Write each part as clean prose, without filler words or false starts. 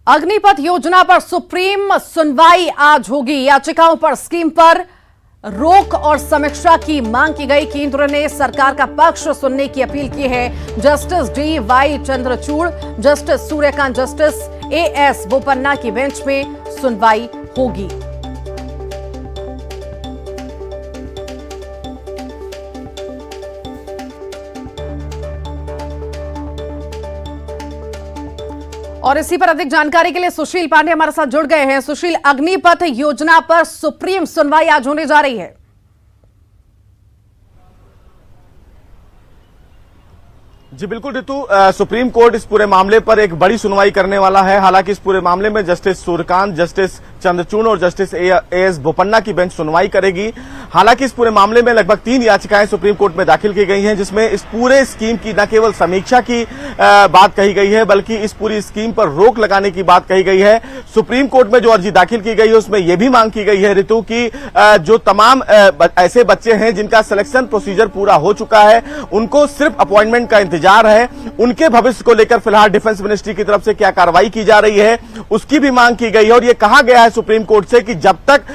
अग्निपथ योजना पर सुप्रीम सुनवाई आज होगी। याचिकाओं पर स्कीम पर रोक और समीक्षा की मांग की गई। केंद्र ने सरकार का पक्ष सुनने की अपील की है। Justice D.Y.. Chandrachud, justice Suryakant, justice AS. Bopanna की बेंच में सुनवाई होगी। और इसी पर अधिक जानकारी के लिए सुशील पांडे हमारे साथ जुड़ गए हैं। सुशील, अग्निपथ योजना पर सुप्रीम सुनवाई आज होने जा रही है। जी बिल्कुल ऋतु, सुप्रीम कोर्ट इस पूरे मामले पर एक बड़ी सुनवाई करने वाला है। हालांकि इस पूरे मामले में जस्टिस सूर्यकांत, जस्टिस चंद्रचूड़ और जस्टिस ए.एस. बोपन्ना की बेंच सुनवाई करेगी। हालांकि इस पूरे मामले में लगभग 3 याचिकाएं सुप्रीम कोर्ट में दाखिल की गई हैं, जिसमें इस पूरे स्कीम की न केवल समीक्षा की बात कही गई है, बल्कि इस पूरी स्कीम पर रोक लगाने की बात कही गई है। सुप्रीम कोर्ट में जो अर्जी दाखिल की गई है उसमें यह भी मांग की गई है ऋतु की जो तमाम ऐसे बच्चे हैं जिनका सिलेक्शन प्रोसीजर पूरा हो चुका है, उनको सिर्फ अपॉइंटमेंट का इंतजार है, उनके भविष्य को लेकर फिलहाल डिफेंस मिनिस्ट्री की तरफ से क्या कार्रवाई की जा रही है उसकी भी मांग की गई है। और यह कहा गया है सुप्रीम कोर्ट से कि जब तक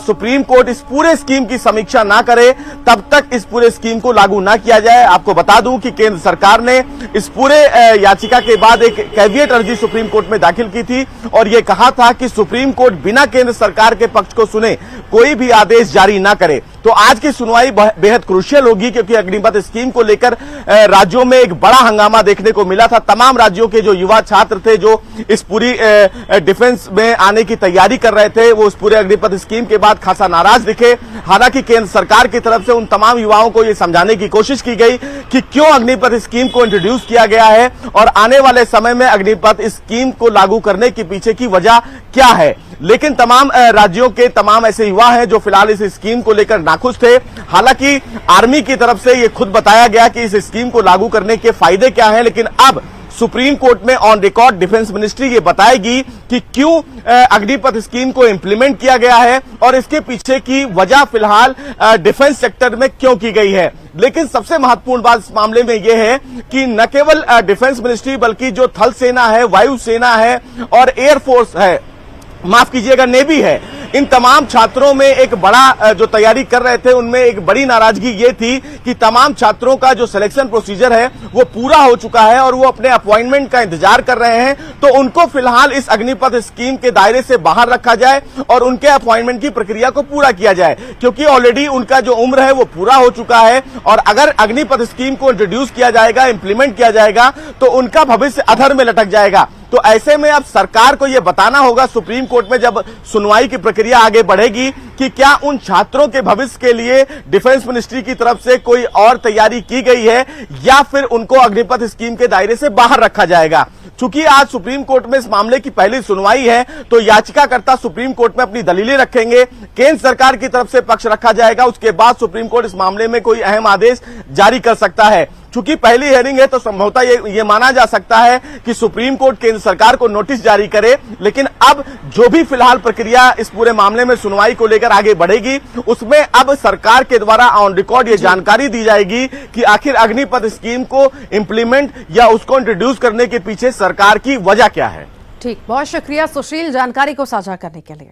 सुप्रीम कोर्ट इस पूरे स्कीम की समीक्षा ना करे तब तक इस पूरे स्कीम को लागू ना किया जाए। आपको बता दूं कि केंद्र सरकार ने इस पूरे याचिका के बाद एक कैविएट अर्जी सुप्रीम कोर्ट में दाखिल की थी और यह कहा था कि सुप्रीम कोर्ट बिना केंद्र सरकार के पक्ष को सुने कोई भी आदेश जारी ना करे। तो आज की सुनवाई बेहद क्रूशियल होगी, क्योंकि अग्निपथ स्कीम को लेकर राज्यों में एक बड़ा हंगामा देखने को मिला था। तमाम राज्यों के जो युवा छात्र थे जो इस पूरी डिफेंस में आने की तैयारी कर रहे थे, वो इस पूरे अग्निपथ स्कीम के बाद खासा नाराज दिखे। हालांकि केंद्र सरकार की तरफ से उन तमाम युवाओं को यह समझाने की कोशिश की गई कि क्यों अग्निपथ स्कीम को इंट्रोड्यूस किया गया है और आने वाले समय में अग्निपथ स्कीम को लागू करने के पीछे की वजह क्या है। लेकिन तमाम राज्यों के तमाम ऐसे युवा हैं जो फिलहाल इस स्कीम को लेकर नाखुश थे। हालांकि आर्मी की तरफ से यह खुद बताया गया कि इस स्कीम को लागू करने के फायदे क्या हैं, लेकिन अब सुप्रीम कोर्ट में ऑन रिकॉर्ड डिफेंस मिनिस्ट्री ये बताएगी कि क्यों अग्निपथ स्कीम को इंप्लीमेंट किया गया है और इसके पीछे की वजह फिलहाल डिफेंस सेक्टर में क्यों की गई है। लेकिन सबसे महत्वपूर्ण बात इस मामले में यह है कि न केवल डिफेंस मिनिस्ट्री बल्कि जो थल सेना है, वायु सेना है और एयरफोर्स है, माफ कीजिएगा नेवी है, इन तमाम छात्रों में एक बड़ा जो तैयारी कर रहे थे उनमें एक बड़ी नाराजगी ये थी कि तमाम छात्रों का जो सिलेक्शन प्रोसीजर है वो पूरा हो चुका है और वो अपने अपॉइंटमेंट का इंतजार कर रहे हैं। तो उनको फिलहाल इस अग्निपथ स्कीम के दायरे से बाहर रखा जाए और उनके अपॉइंटमेंट की प्रक्रिया को पूरा किया जाए, क्योंकि ऑलरेडी उनका जो उम्र है वो पूरा हो चुका है। और अगर अग्निपथ स्कीम को इंट्रोड्यूस किया जाएगा, इंप्लीमेंट किया जाएगा, तो उनका भविष्य अधर में लटक जाएगा। तो ऐसे में अब सरकार को यह बताना होगा सुप्रीम कोर्ट में जब सुनवाई की प्रक्रिया आगे बढ़ेगी कि क्या उन छात्रों के भविष्य के लिए डिफेंस मिनिस्ट्री की तरफ से कोई और तैयारी की गई है या फिर उनको अग्निपथ स्कीम के दायरे से बाहर रखा जाएगा। चूंकि आज सुप्रीम कोर्ट में इस मामले की पहली सुनवाई है तो याचिकाकर्ता सुप्रीम कोर्ट में अपनी दलीलें रखेंगे, केंद्र सरकार की तरफ से पक्ष रखा जाएगा, उसके बाद सुप्रीम कोर्ट इस मामले में कोई अहम आदेश जारी कर सकता है। चूंकि पहली हियरिंग है तो संभवतः ये माना जा सकता है कि सुप्रीम कोर्ट केंद्र सरकार को नोटिस जारी करे। लेकिन अब जो भी फिलहाल प्रक्रिया इस पूरे मामले में सुनवाई को लेकर आगे बढ़ेगी उसमें अब सरकार के द्वारा ऑन रिकॉर्ड ये जानकारी दी जाएगी कि आखिर अग्निपथ स्कीम को इंप्लीमेंट या उसको इंट्रोड्यूस करने के पीछे सरकार की वजह क्या है। ठीक, बहुत शुक्रिया सुशील जानकारी को साझा करने के लिए।